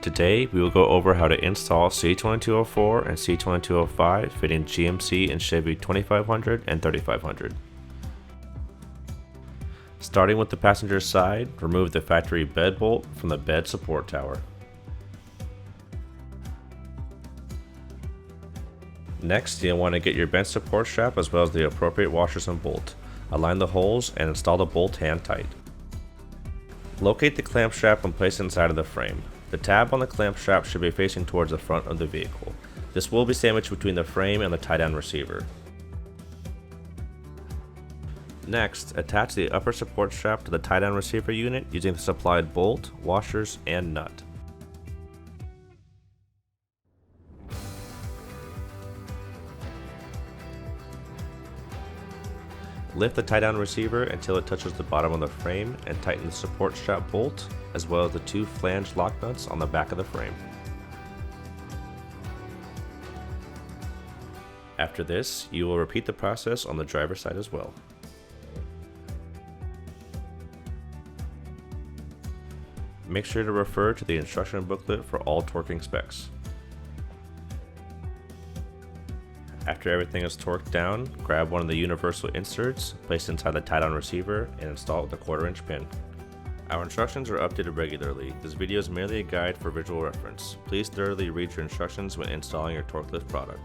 Today we will go over how to install C2204 and C2205 fitting GMC and Chevy 2500 and 3500. Starting with the passenger side, remove the factory bed bolt from the bed support tower. Next, you'll want to get your bench support strap as well as the appropriate washers and bolt. Align the holes and install the bolt hand tight. Locate the clamp strap and place it inside of the frame. The tab on the clamp strap should be facing towards the front of the vehicle. This will be sandwiched between the frame and the tie-down receiver. Next, attach the upper support strap to the tie-down receiver unit using the supplied bolt, washers, and nut. Lift the tie-down receiver until it touches the bottom of the frame and tighten the support strap bolt, as well as the two flange lock nuts on the back of the frame. After this, you will repeat the process on the driver's side as well. Make sure to refer to the instruction booklet for all torquing specs. After everything is torqued down, grab one of the universal inserts, place it inside the tie-down receiver, and install it with a 1/4" pin. Our instructions are updated regularly. This video is merely a guide for visual reference. Please thoroughly read your instructions when installing your Torklift product.